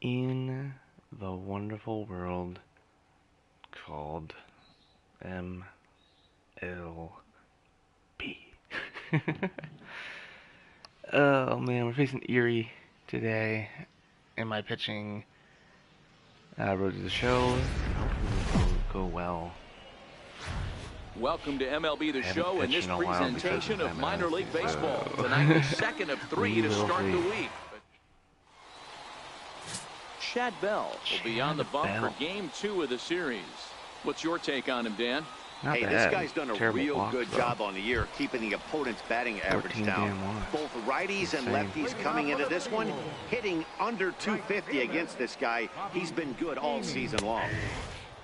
in the wonderful world called MLB. Oh man, we're facing Erie today in my pitching road to the show. Hopefully it will go well. Welcome to MLB The Show and this presentation of minor league baseball. Tonight, the second of three to start the week. Chad Bell will be on the bump for Game 2 of the series. What's your take on him, Dan? Hey, this guy's done a real good job on the year, keeping the opponent's batting average down. Both righties and lefties coming into this one, hitting under 250 against this guy. He's been good all season long.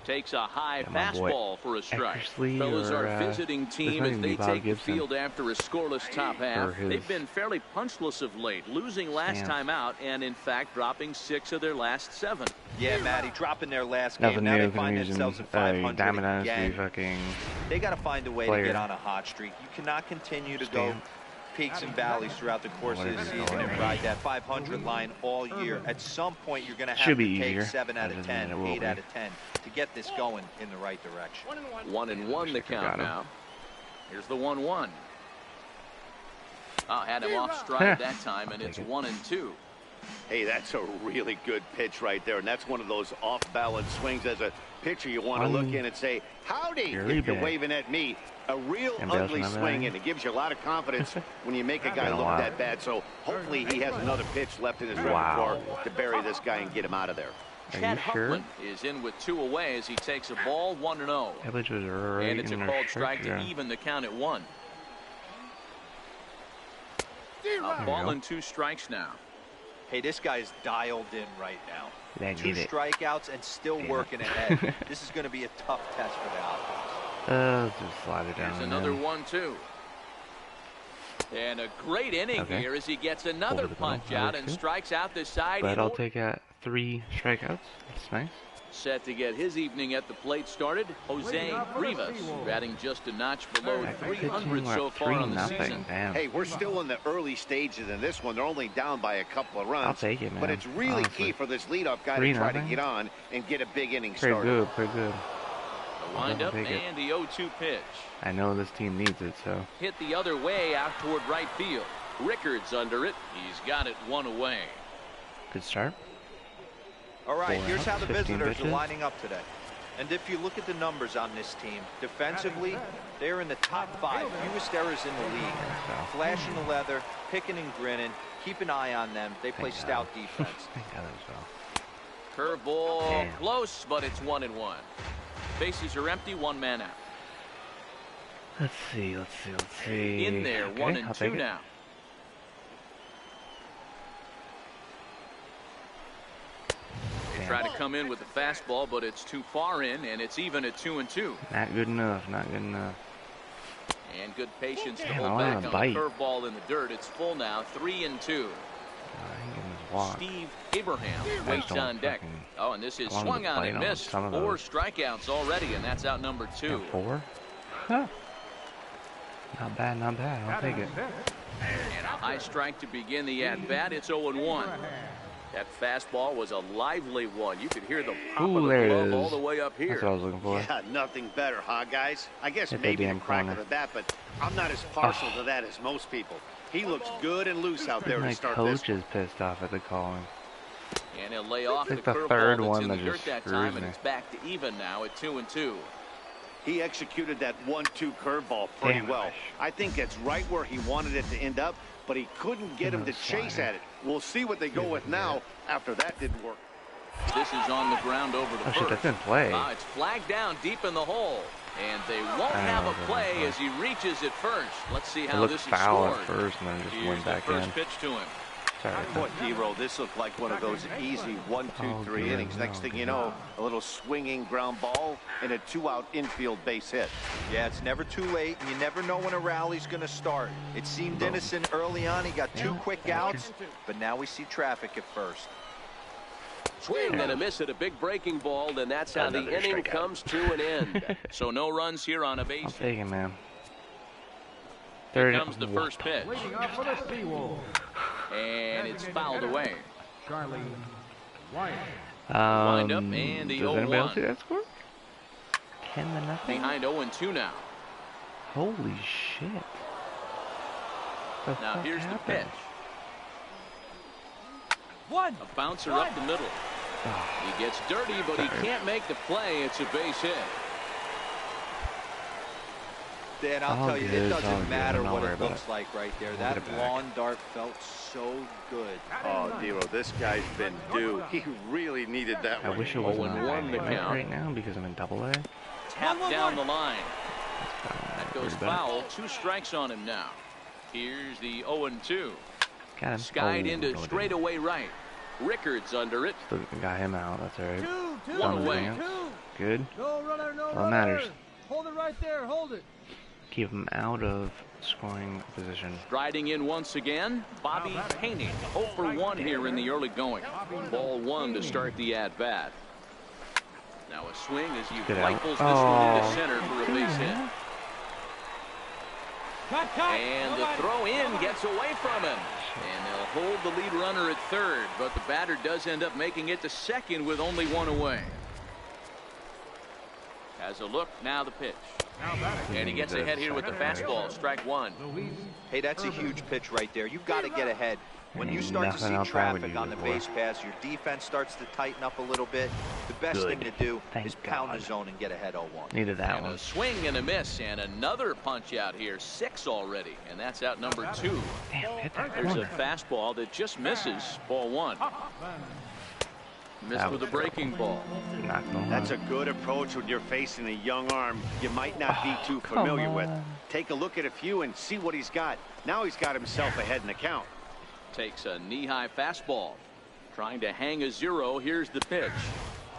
Takes a high fastball for a strike. Fellas, our visiting team as they take the field after a scoreless top half. They've been fairly punchless of late, losing last time out and in fact dropping 6 of their last 7. Yeah, Matty, dropping their last game. Now they find themselves at 500 again. They got to find a way to get on a hot streak. You cannot continue to go peaks and valleys throughout the course of the season and ride that 500 line all year. At some point, you're going to have to take 7 out of 10, 8 out of 10 to get this going in the right direction. 1-1 the count now. Here's the 1-1. Oh, had him off stride that time, and it's 1-2. Hey, that's a really good pitch right there, and that's one of those off-balance swings. As a pitcher, you want to look in and say, howdy, if you're waving at me. A real ugly swing, and it gives you a lot of confidence when you make a guy look that bad. So hopefully he has another pitch left in his repertoire to bury this guy and get him out of there. Chad Huffman is in with 2 away as he takes a ball 1-0. And it's a called strike to even the count at 1. A ball and 2 strikes now. Hey, this guy's dialed in right now. 2 strikeouts and still working ahead. This is going to be a tough test for the offense. Just slide it down. Here's another 1-2. And a great inning here as he gets another punch out and strikes out the side. But I'll take 3 strikeouts. That's nice. Set to get his evening at the plate started, Jose Rivas, batting just a notch below 300 so far on the season. Damn. Hey, we're still in the early stages in this one. They're only down by a couple of runs. I'll take it, man. But it's really key for this leadoff guy to try to get on and get a big inning started. Pretty good. The windup and the 0-2 pitch. I know this team needs it, so. Hit the other way out toward right field. Rickards under it. He's got it 1 away. Good start. All right, here's how the visitors are lining up today. And if you look at the numbers on this team, defensively, they're in the top 5 fewest errors in the league. Flashing the leather, picking and grinning. Keep an eye on them. They play stout defense. Curveball close, but it's 1-1. Bases are empty, 1 man out. Let's see. In there, 1-2 now. They try to come in with the fastball, but it's too far in, and it's even at 2-2. Not good enough. And good patience to hold back on the curveball in the dirt. It's full now, 3-2. Steve Abraham waits on deck. Oh, and this is swung on and missed. 4 strikeouts already, and that's out number 2. 4? Huh. Not bad. I'll take it. And a high strike to begin the at-bat. It's 0-1. That fastball was a lively one. You could hear the pop of the glove all the way up here. That's what I was looking for. Yeah, nothing better, huh, guys? I guess maybe the crack of the bat, but I'm not as partial to that as most people. He looks good and loose out there to start this. My coach is pissed off at the calling. And he'll lay off the curveball that's in the dirt that time, and it's back to even now at 2-2. He executed that 1-2 curveball pretty well. I think that's right where he wanted it to end up, but he couldn't get him to chase at it. We'll see what they go with now after that didn't work. This is on the ground over to first. That's in play. It's flagged down deep in the hole. And they won't have a play as he reaches it first. Let's see how this is scored. Foul at first and then just went back in. First pitch to him. Boy, D-Roll, this looked like one of those easy 1-2-3 innings. Next thing you know, a little swinging ground ball and a 2-out infield base hit. Yeah, it's never too late, and you never know when a rally's going to start. It seemed innocent early on. He got 2 quick outs, but now we see traffic at first. Swing and a miss at a big breaking ball, then that's how the inning comes to an end. So no runs here on a base. I'll take it, man. Here comes the first pitch. And it's fouled away. Wind up and the 0-1. Does anybody else see that score? 10-0. Behind 0-2 now. Holy shit. Now here's happened? the pitch. A bouncer up the middle. Oh, He gets dirty, but he can't make the play. It's a base hit. Dan, I'll tell you, it doesn't matter what it looks like right there. That lawn dart felt so good. Oh, Dero, this guy's been due. He really needed that one. I wish it wasn't 0-1 the count right now because I'm in AA. Tap down the line. That goes foul. 2 strikes on him now. Here's the 0-2. Got him. Skied into straightaway right. Rickards under it. Still got him out. That's all right. 1 away. Good. No runner, no All that matters. Hold it right there. Hold it. Keep him out of scoring position. Striding in once again, Bobby Haney. 0 for 1 here in the early going. Ball 1 to start the at-bat. Now a swing as he rifles this one into center for a base hit. And the throw in gets away from him. And they'll hold the lead runner at third, but the batter does end up making it to second with only 1 away. Has a look, now the pitch. And he gets ahead here with the fastball, strike 1. Hey, that's a huge pitch right there. You've got to get ahead. When you start to see traffic on the base pass, your defense starts to tighten up a little bit. The best thing to do is pound the zone and get ahead 0-1. Needed that and one. A swing and a miss, and another punch out here. 6 already, and that's out number 2. Damn, hit that There's corner. a fastball that just misses, ball 1. Missed with a breaking ball. That's a good approach when you're facing a young arm you might not be too familiar with. Take a look at a few and see what he's got. Now he's got himself ahead in the count. Takes a knee-high fastball. Trying to hang a 0. Here's the pitch.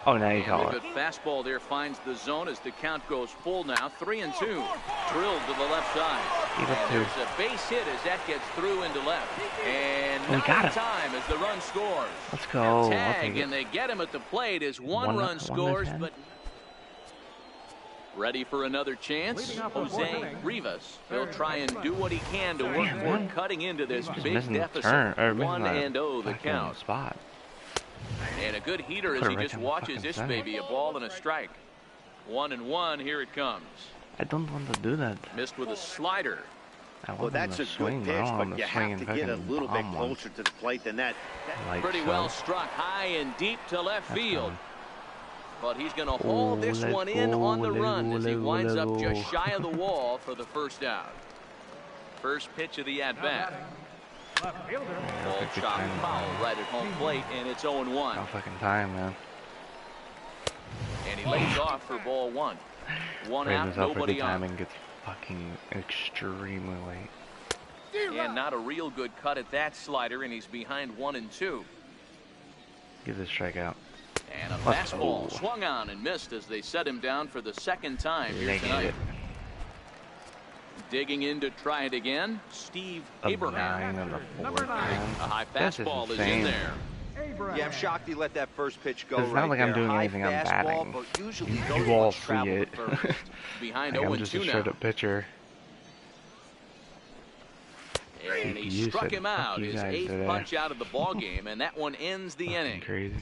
Oh, now you call A it. good fastball there finds the zone as the count goes full now. 3-2. Drilled to the left side. And there's a base hit as that gets through into left. And We got him. time as the run scores. Let's go. Tag, and they get him at the plate as one run scores, but ready for another chance. Jose Rivas. He'll try and do what he can to work toward cutting into this big deficit. 1-0 the count. Spot. And a good heater as he just watches this baby, a ball and a strike. 1-1, here it comes. I don't want to do that. Missed with a slider. Well, that's a good pitch, but you have to get a little bit closer to the plate than that. Pretty well struck high and deep to left field. But he's going to haul this one in on the run as he winds up just shy of the wall for the first out. First pitch of the at-bat. Ball chopped foul right at home plate, and it's 0-1. No fucking time, man. And he lays off for ball 1. 1 out, nobody on. Timing gets fucking extremely late. And not a real good cut at that slider, and he's behind 1-2. Give this strikeout. And a fastball swung on and missed as they set him down for the second time here tonight. Digging in to try it again, Steve Abraham. A high fastball is in there. Yeah, I'm shocked he let that first pitch go. It's not like I'm doing anything. I'm batting. You all see it. Behind I'm just a straight up pitcher. And he struck him out. His 8th punch out of the ball game, and that one ends the inning. Crazy.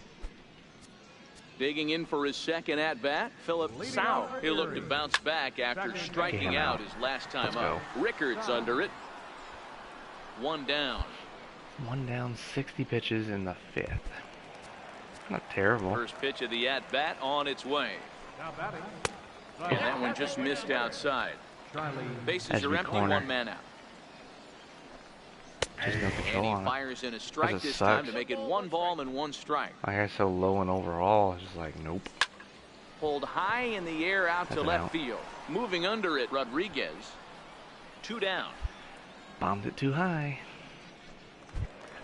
Digging in for his second at-bat, Philip Sau. He'll look to bounce back after striking out his last time up. Rickards under it. 1 down. 1 down, 60 pitches in the 5th. Not terrible. First pitch of the at-bat on its way. And that one just missed outside. Bases are empty, 1 man out. Just no control and on he fires in a strike this time to make it 1 ball and 1 strike. My guy's so low and overall, it's just like, nope. Pulled high in the air out to left field. Moving under it, Rodriguez. 2 down. Bombed it too high.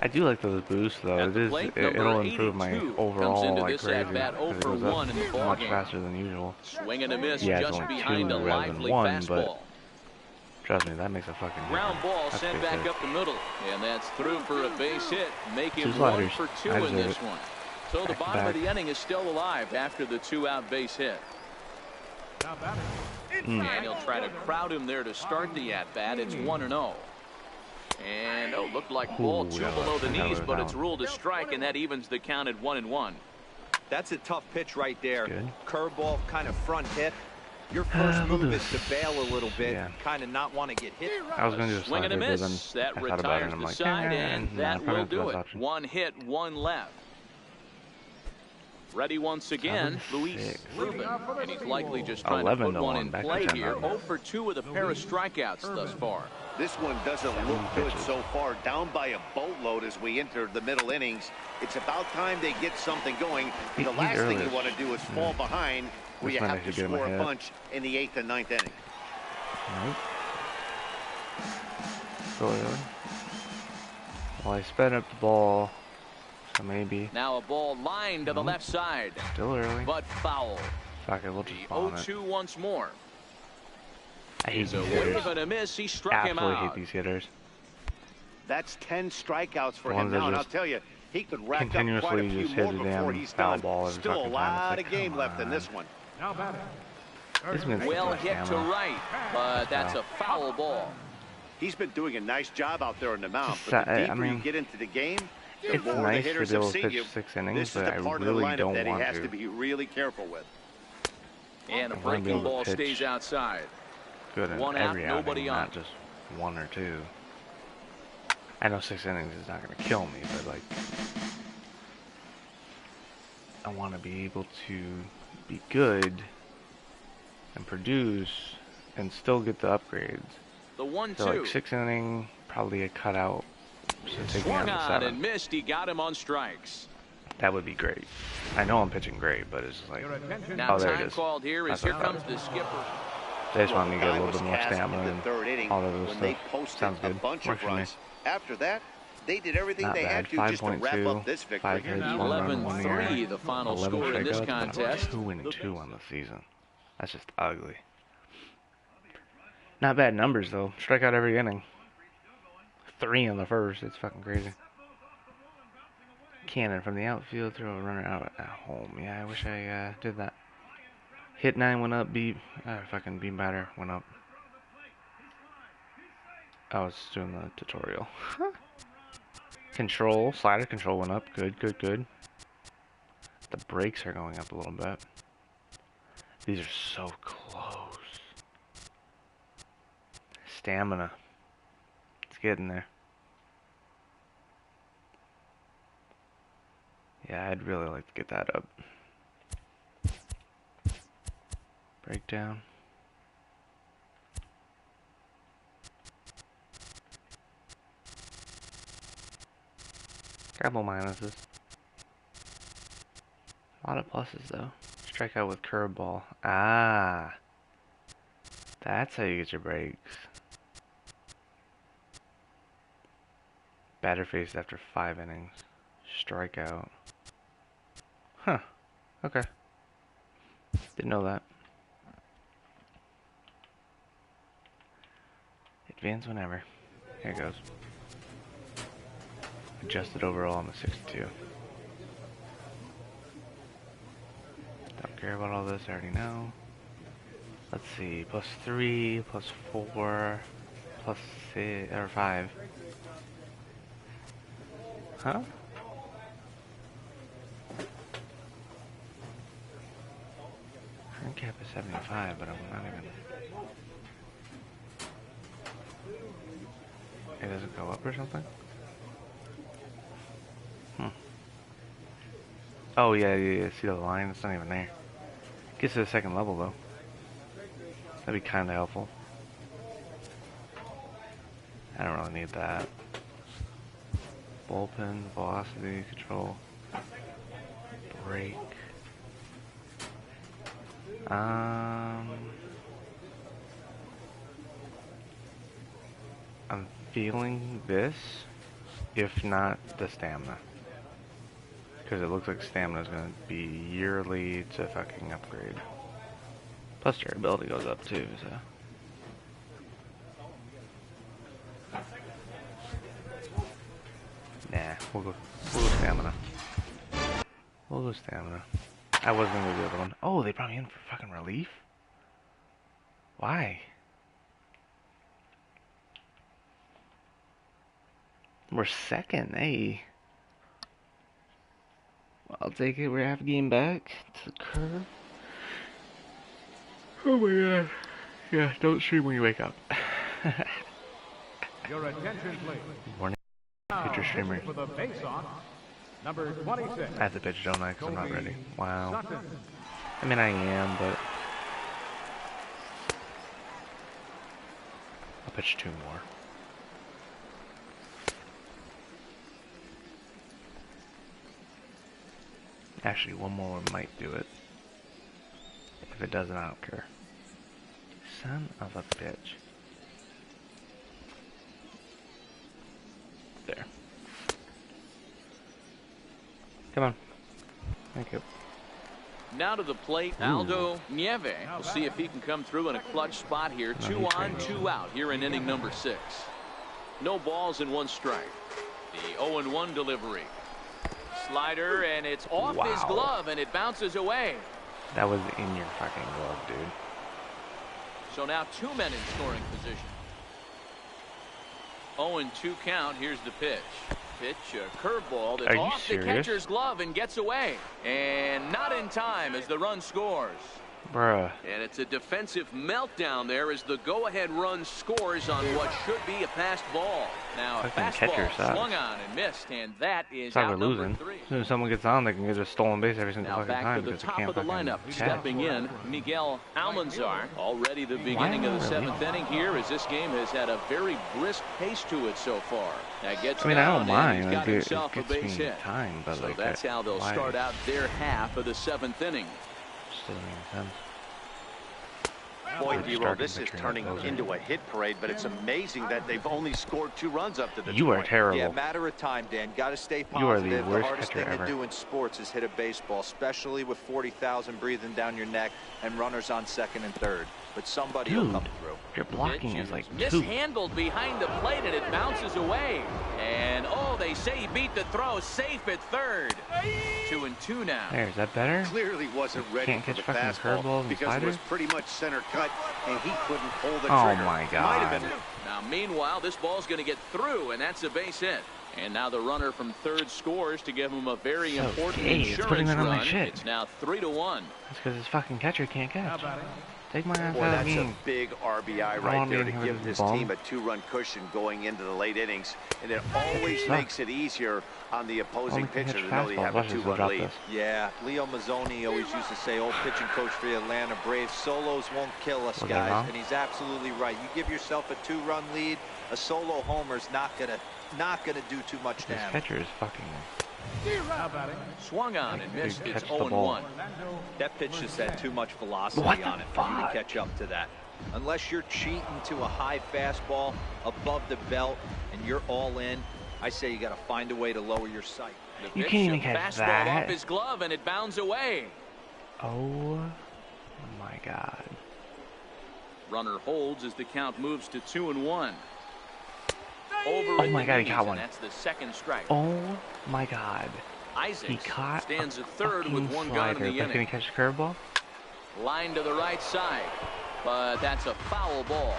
I do like those boosts, though. It'll improve my overall like crazy. At-bat 0 for 1 in the ball much game. faster than usual. Swing and a miss It's just only behind 2 a rather than lively 1, fastball. but trust me, that makes a fucking Ground difference. ball sent back up the middle, and that's through for a base hit, making 1 sliders. for 2 in this one. So the bottom of the inning is still alive after the 2-out base hit. And he'll try to crowd him there to start the at-bat. It's 1-0. And, oh, looked like ball two below the knees, but it's ruled a strike, and that evens the count at 1-1. That's a tough pitch right there. Curveball, kind of front hit. Your first move is to bail a little bit, kind of not want to get hit. I was going to do a swing and a miss. That retires the side, and that will do it. One hit, one left. Ready once again, Luis Ruben, and he's likely just trying to put one in play here. 0 for 2 with a pair of strikeouts thus far. This one doesn't look good so far. Down by a boatload as we enter the middle innings. It's about time they get something going. The last thing you want to do is fall behind where you have to score a bunch in the 8th and 9th inning. Well, I sped up the ball. So maybe. Now a ball lined to the left side. Still early. But foul. Fuck it, we'll just bomb it. 0-2 once more. I hate these hitters. And a miss. He struck him out. Absolutely hate these hitters. That's 10 strikeouts for him now, and I'll tell you, he could rack up quite a few more before he's done. Still a lot of game left in this one. Now batting. Well hit to right, but that's a foul ball. He's been doing a nice job out there in the mound, but the deeper you get into the game, it's nice to be able to pitch 6 innings, but I really don't want to. He has to be really careful with. And a breaking ball stays outside. Good in every outing, not just 1 or 2. I know 6 innings is not going to kill me, but like, I want to be able to be good and produce and still get the upgrades. The 1-2. So like 6 inning, probably a cutout. Swung on and missed. He got him on strikes. That would be great. I know I'm pitching great, but it's just like, now oh, there time it is. Called here is here comes the skipper. They just want me to get a little bit more stamina and all of those stuff. Sounds good. Works for me. After that, they did everything they had to just to wrap up this victory. 5 hits, 1 run, 1 11-3, the final score in this contest. 2-2 on the season. That's just ugly. Not bad numbers though. Strike out every inning. 3 in the first. It's fucking crazy. Cannon from the outfield, throw a runner out at home. Yeah, I wish I did that. Hit 9 went up. Fucking beam batter went up. I was doing the tutorial. Control, slider control went up. Good, good, good. The brakes are going up a little bit. These are so close. Stamina. It's getting there. Yeah, I'd really like to get that up. Breakdown. Couple minuses. A lot of pluses though. Strike out with curveball. Ah. That's how you get your breaks. Batter faced after 5 innings. Strikeout. Huh. Okay. Didn't know that. Advance whenever. Here it goes. Adjusted overall on the 62. Don't care about all this, I already know. Let's see, +3, +4, +6, or 5. Huh? Current cap is 75, but I'm not even... It doesn't go up or something? Oh, yeah, see the line? It's not even there. Gets to the second level, though. That'd be kind of helpful. I don't really need that. Bullpen, velocity, control, brake. I'm feeling this, if not the stamina. Because it looks like stamina is going to be yearly to fucking upgrade. Plus durability goes up too, so. Nah, we'll go stamina. We'll go stamina. I was going to go the other one. Oh, they brought me in for fucking relief? Why? We're second, hey. I'll take it. We're half a game back to the curve. Oh my god. Yeah, don't stream when you wake up. Your attention, please. Morning, future streamer. For the face-off, number 26. I have to pitch, don't I? Because I'm not ready. Wow. Sutton. I mean, I am, but I'll pitch 2 more. Actually, 1 more might do it. If it doesn't, I don't care. Son of a bitch. There. Come on. Thank you. Now to the plate, Aldo Nieve. We'll see if he can come through in a clutch spot here. 2 on, 2 out here in inning number 6. No balls and 1 strike. The 0-1 delivery. Slider, and it's off his glove, and it bounces away. That was in your fucking glove, dude. So now 2 men in scoring position. 0-2 count. Here's the pitch. Pitch, a curveball that's off the catcher's glove and gets away. And not in time as the run scores. Bruh. And it's a defensive meltdown there as the go-ahead run scores on what should be a passed ball. Now a fastball swung on and missed, and that is out number 3. As soon as someone gets on, they can get a stolen base every single fucking time. Now back to the top of the lineup, stepping in, Miguel Almanzar. Already the beginning of the 7th inning here, as this game has had a very brisk pace to it so far. That gets I don't mind. He's got himself it a gets base me hit. time, but So like that's how they'll start out their half of the 7th inning. Still makes sense. Boy, D-Roll, this is turning into a hit parade, but it's amazing that they've only scored 2 runs up to the You are terrible. Yeah, matter of time, Dan. Got to stay positive. You are the worst hardest pitcher thing ever. to do in sports is hit a baseball, especially with 40,000 breathing down your neck and runners on 2nd and 3rd. But somebody will come through. Your blocking is like 2. Mishandled behind the plate, and it bounces away. And they say he beat the throw, safe at 3rd. 2-2 now. There, is that better? Clearly wasn't ready for the fastball because it was pretty much center cut, and he couldn't pull the trigger. Oh my God. Might have been. Now, meanwhile, this ball's going to get through, and that's a base hit. And now the runner from 3rd scores to give him a very important insurance run. It's now 3-1. That's because his fucking catcher can't catch. Take my ass Boy, out of that's the a game. big RBI right there to give this team a 2-run cushion going into the late innings. And it always makes it easier on the opposing pitcher to know they have a 2-run lead. Yeah, Leo Mazzoni always used to say, old pitching coach for the Atlanta Braves, solos won't kill us, guys. And he's absolutely right. You give yourself a 2-run lead, a solo homer's not gonna do too much damage. This catcher is fucking. Swung on and missed. It's 0-1. That pitch just had too much velocity on it for you to catch up to that. Unless you're cheating to a high fastball above the belt and you're all in, I say you got to find a way to lower your sight. You can't even catch that. Fastball off his glove and it bounds away. Oh my God. Runner holds as the count moves to 2-1. Oh my God, he caught one. That's the 2nd strike. Oh my God. Isaacs he caught stands at 3rd with 1 gun in the inning. Can he catch a curveball? Line to the right side, but that's a foul ball.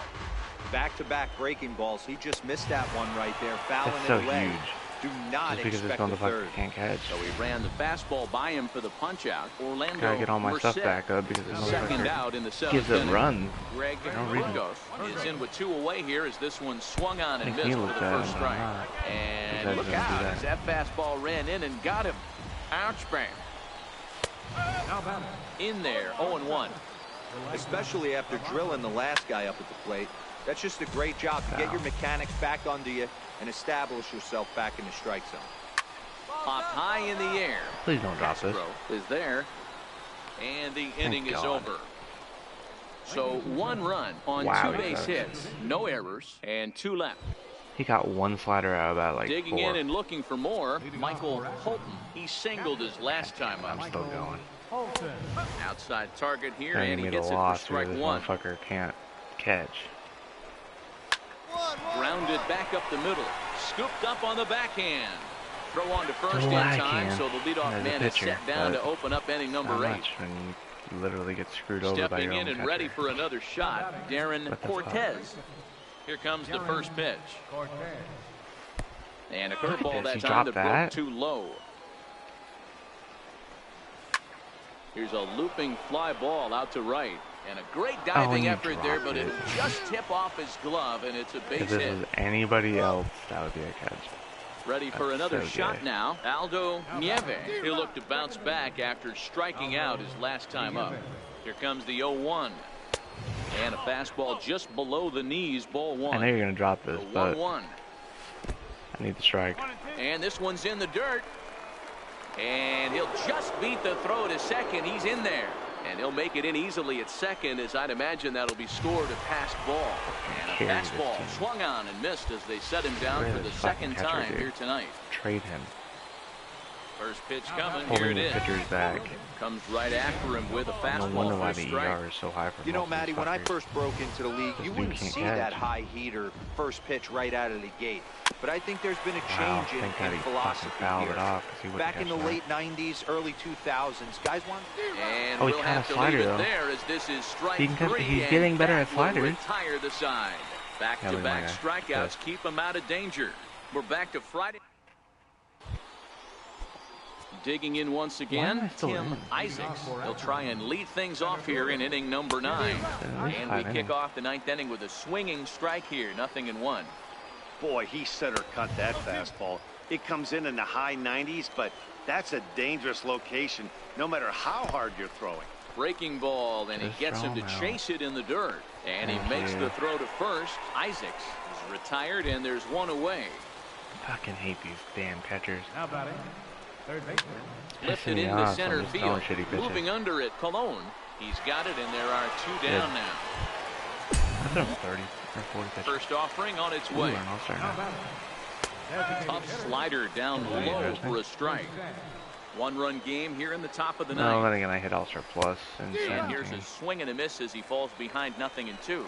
Back-to-back breaking balls. He just missed that one right there, fouling That's so it away. huge. Do not expect the 3rd. Can't catch. So he ran the fastball by him for the punch out. Orlando Gotta get all my stuff back up because the 2nd out in the 7th gives it inning. run. Greg Burgos is in with 2 away here as this one swung on and missed for the first strike. And look out as that fastball ran in and got him. Ouch, bang. In there, 0-1. Especially after drilling the last guy up at the plate. That's just a great job to get your mechanics back under you and establish yourself back in the strike zone. Up high in the air. Please don't drop this. Is there. And the inning is over. So 1 run on 2 base hits, no errors, and 2 left. He got 1 slider out of that, like Digging 4. in and looking for more, Michael Holton. He singled his last time up. I'm still going. Outside target here, and he gets it for strike 1. Motherfucker can't catch. Grounded back up the middle. Scooped up on the backhand. Throw on to first in time, so the leadoff man is set down to open up inning number 8. When you literally get screwed over by your own Stepping in and catcher. ready for another shot, Darren Cortez. Here comes the first pitch. And a curveball that time that broke too low. Here's a looping fly ball out to right. And a great diving effort there, but it'll just tip off his glove, and it's a base hit. If this was anybody else, that would be a catch. Ready for another shot now. Aldo Nieve. He'll look to bounce back after striking out his last time up. Here comes the 0-1. And a fastball just below the knees, ball one. I know you're going to drop this, but 1-1. I need the strike. And this one's in the dirt. And he'll just beat the throw to second. He's in there. And he'll make it in easily at second, as I'd imagine that'll be scored a passed ball. And a fastball swung on and missed as they set him down for the second time here tonight. Trade him. First pitch coming. Holding Here it the is. pitcher's back. Comes right after him with a fastball. No wonder why for a the strike. ER is so high for You know, Matty, when I first broke into the league, you wouldn't see that high heater first pitch right out of the gate. But I think there's been a change in philosophy here. Back in the late 90s, early 2000s, guys want. And we'll have to leave it there as this is strike three. He's getting better at sliders. Retire the side. Back-to-back strikeouts keep him out of danger. We're back to Friday. Digging in once again, Tim Isaacs. He'll try and lead things off here in inning number 9. And we kick off the 9th inning with a swinging strike here, 0-1. Boy, he center cut that fastball. It comes in the high 90s, but that's a dangerous location, no matter how hard you're throwing. Breaking ball, and he gets him to chase it in the dirt. And he makes the throw to first. Isaacs is retired, and there's one away. I fucking hate these damn catchers. Now batting, third baseman. Lifted into center field. Moving under it, Cologne. He's got it, and there are 2 down now. I thought it was 30 or 40 pitches. First offering on its way. Tough slider down low for a strike. 1-run game here in the top of the 9th. No, then again, I hit All-Star Plus. And here's a swing and a miss as he falls behind 0-2.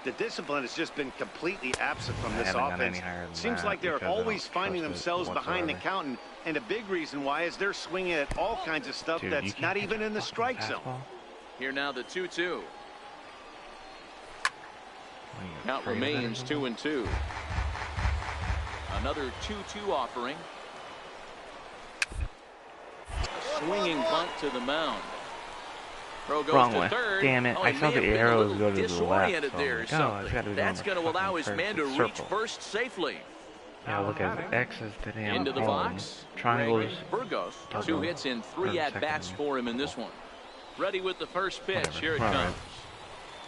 The discipline has just been completely absent from this offense. Seems like they're always finding themselves behind the count, and a big reason why is they're swinging at all kinds of stuff that's not even in the strike zone. Here now the 2-2. Count remains 2-2. Another 2-2 offering. A swinging bunt to the mound. Throw goes Wrong to way. third. Damn it. I saw the arrows go to the left. So that's going to allow his man to reach first safely. Yeah, look at X is the damn into the box. Triangles. Burgos. 2 hits in 3 at-bats for him in this one. Ready with the first pitch. Here it comes.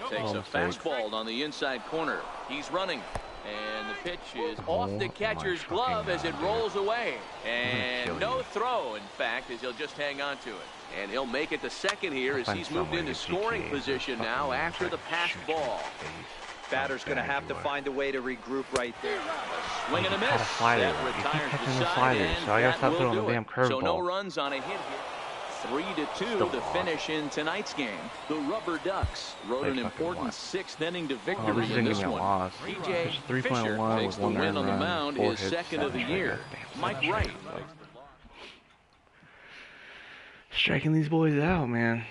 Takes a fastball on the inside corner. He's running. And the pitch is off the catcher's glove as it rolls away. And no throw, in fact, as he'll just hang on to it. And he'll make it to second here as he's moved into scoring position now after the passed ball. Batter's going to have to find a way to regroup right there. A swing and a miss. That retires the side, and so I gotta stop throwing the do damn it. curveball. So no runs on a hit here. 3-2 to finish in tonight's game. The Rubber Ducks rode an important 6th inning to victory in this one. TJ Fisher takes the win on the mound, his second of the year. Mike Wright. Striking these boys out, man.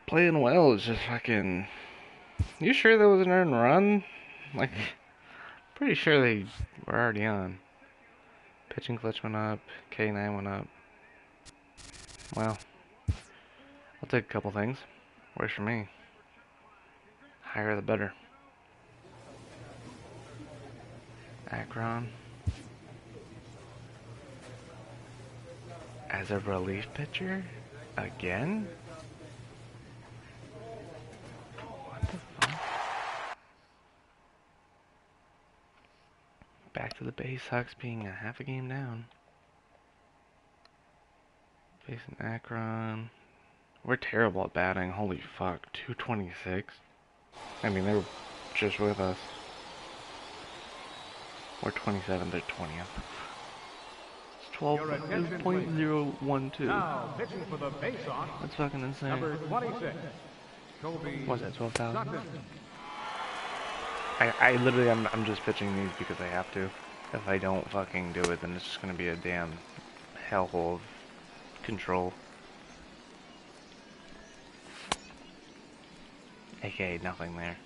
Playing well is just fucking... You sure there was an earned run? Like, pretty sure they were already on. Pitching clutch went up. K9 went up. Well, I'll take a couple things. Works for me. Higher the better. Akron. As a relief pitcher? Again? What the fuck? Back to the base. Hawks being a half a game down. Facing Akron. We're terrible at batting. Holy fuck. 226. I mean, they were just with us. We're 27th, they're 20th. It's 12.012. Now pitching for the base on. That's fucking insane. Number 26. What's that, 12,000? I literally, I'm just pitching these because I have to. If I don't fucking do it, then it's just gonna be a damn hellhole of control. AKA nothing there.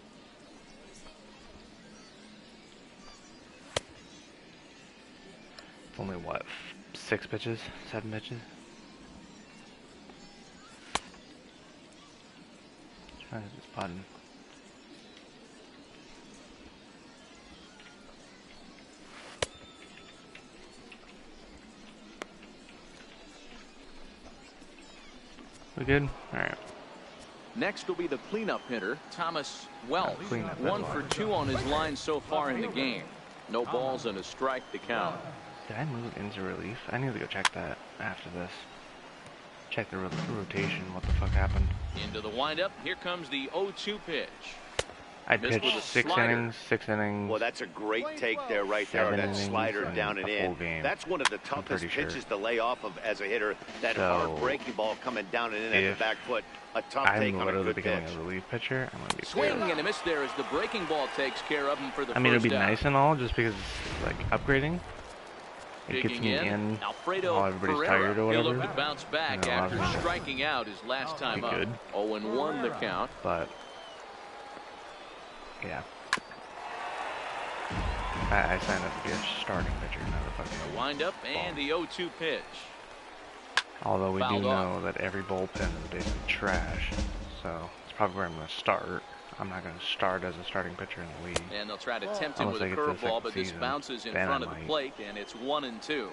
Only what? 6 pitches? 7 pitches? Try this button. We good? Alright. Next will be the cleanup hitter, Thomas Wells. 1 for 2 on his line so far in the game. No balls and a strike to count. Did I move into relief? I need to go check that after this. Check the rotation, what the fuck happened. Into the windup, here comes the 0-2 pitch. I pitched 6 innings. Well, that's a great take there, right there. That slider down and in. That's one of the toughest pitches to lay off of as a hitter. That hard breaking ball coming down and in at the back foot. A tough take on a good pitch. I'm a relief pitcher. I'm gonna be swing and a miss there as the breaking ball takes care of him for the first out. I mean, it'd be nice and all, just because it's like upgrading. It gets me in while everybody's tired or whatever. He'll look to bounce back after striking out his last time up. 0-1 the count. But yeah, I signed up to be a starting pitcher, not a fucking wind up and the 0-2 pitch. Although we do know that every bullpen is basically trash, so it's probably where I'm going to start. I'm not going to start as a starting pitcher in the league. And they'll try to tempt him with a curveball, but this bounces in front of the plate, and it's 1-2.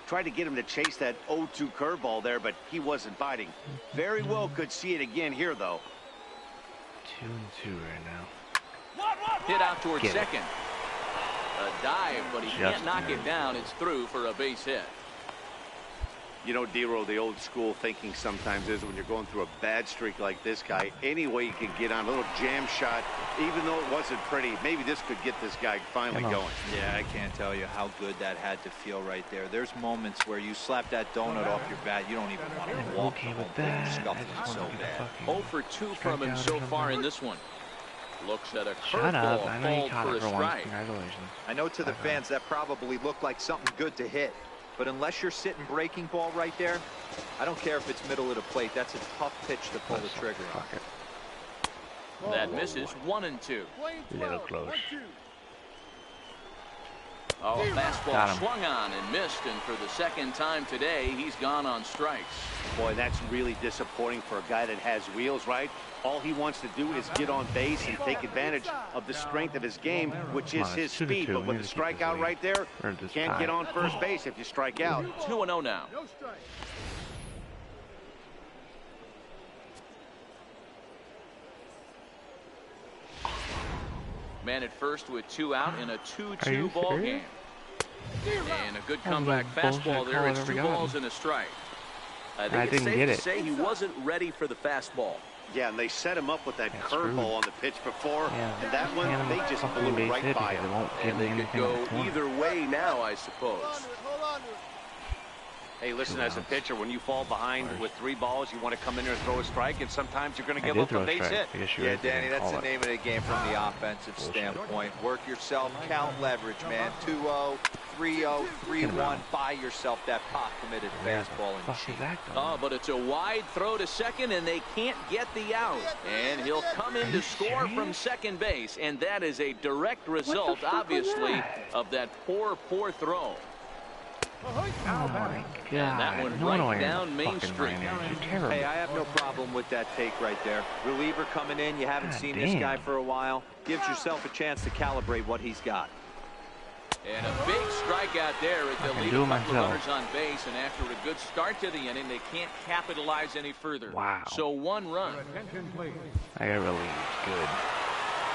Tried to get him to chase that 0-2 curveball there, but he wasn't biting. Very well could see it again here, though. 2-2 right now. Hit out towards second. A dive, but he can't knock it down. It's through for a base hit. You know, D-Roll, the old school thinking sometimes is when you're going through a bad streak like this guy, any way you can get on a little jam shot, even though it wasn't pretty, maybe this could get this guy finally going. Yeah, I can't tell you how good that had to feel right there. There's moments where you slap that donut off your bat, you don't even want to walk. Okay with that. So bad. 0 for 2 from him so far in this one. Looks at a Shut up. curveball I know you caught for it for a once. strike. Congratulations. I know to the fans that probably looked like something good to hit. But unless you're sitting breaking ball right there, I don't care if it's middle of the plate. That's a tough pitch to pull the trigger on. That misses 1-2. A little close. Oh, fastball swung on and missed, and for the second time today, he's gone on strikes. Boy, that's really disappointing for a guy that has wheels, right? All he wants to do is get on base and take advantage of the strength of his game, which is his speed. But with the strikeout right there, you can't get on first base if you strike out. 2-0 now. Man at first with 2 out in a 2-2 ball game. And a good comeback fastball there. It's 2 balls and a strike. I think it's safe to say he wasn't ready for the fastball. Yeah, and they set him up with that curveball on the pitch before, and that one, they just blew right by him. And they could go either way now, I suppose. Hey, listen, as a pitcher, when you fall behind with 3 balls, you want to come in there and throw a strike, and sometimes you're going to give up a base hit. Yeah, Danny, that's the name of the game from the offensive standpoint. Work yourself, count leverage, man. 2-0, 3-0, 3-1. Buy yourself that pot committed fastball and cheat. Oh, but it's a wide throw to second, and they can't get the out. And he'll come in to score from second base, and that is a direct result, obviously, of that poor throw. Oh my God. And that one right down Main Street. Hey, I have no problem with that take right there. Reliever coming in, you haven't seen this guy for a while. Gives yourself a chance to calibrate what he's got. And a big strikeout there as they leave a couple of runners on base, and after a good start to the inning, they can't capitalize any further. Wow. So 1 run. I got relieved. Good.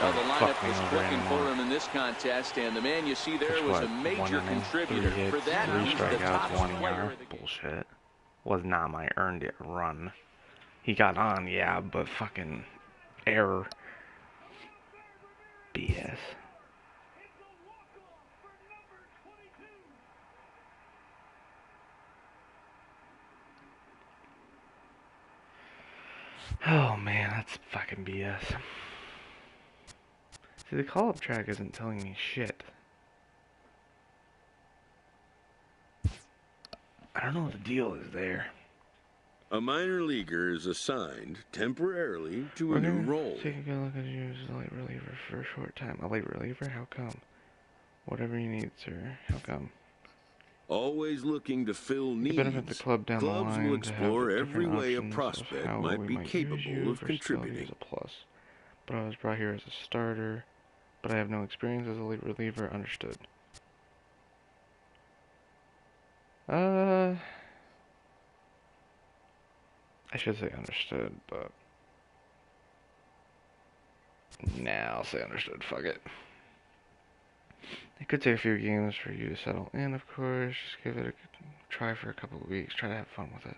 Well, the lineup was clicking for him in this contest, and the man you see there was a major contributor. For that, he's the top player. Bullshit. Was not my earned it run. He got on, yeah, but fucking error. BS. Oh man, that's fucking BS. See, the call-up track isn't telling me shit. I don't know what the deal is there. A minor leaguer is assigned temporarily to a new role. Take a good look at you as a late reliever for a short time. A late reliever? How come? Whatever you need, sir. How come? Always looking to fill needs, benefit the club down clubs the line will explore every way a of prospect how might we be use capable you. of Versatility contributing. is a plus. But I was brought here as a starter, but I have no experience as a late reliever. Understood. I should say understood, but nah, I'll say understood. Fuck it. It could take a few games for you to settle in, of course. Just give it a try for a couple of weeks. Try to have fun with it.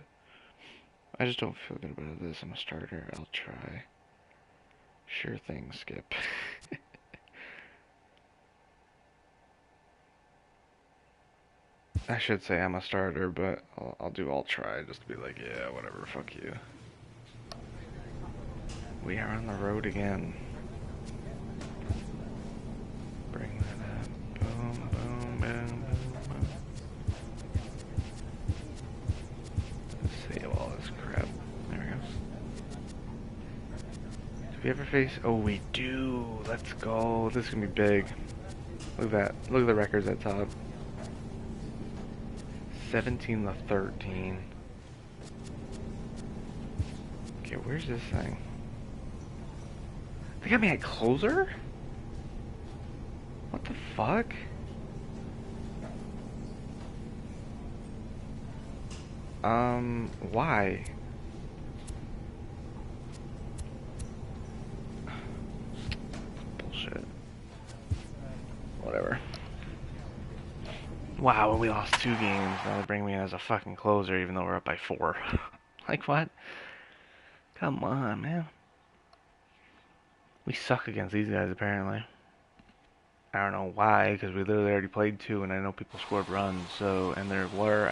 I just don't feel good about this. I'm a starter. I'll try. Sure thing, Skip. I should say I'm a starter, but I'll try just to be like, yeah, whatever, fuck you. We are on the road again. Bring that up. Boom, boom, boom, boom, boom. Let's save all this crap. There we go. Do we ever face? Oh, we do. Let's go. This is gonna be big. Look at that. Look at the records at top. 17-13. Okay, where's this thing? They got me at closer? What the fuck? Why? Bullshit. Whatever. Wow, we lost 2 games. Now they bring me in as a fucking closer even though we're up by 4. Like, what? Come on, man. We suck against these guys, apparently. I don't know why, because we literally already played 2, and I know people scored runs, so, and there were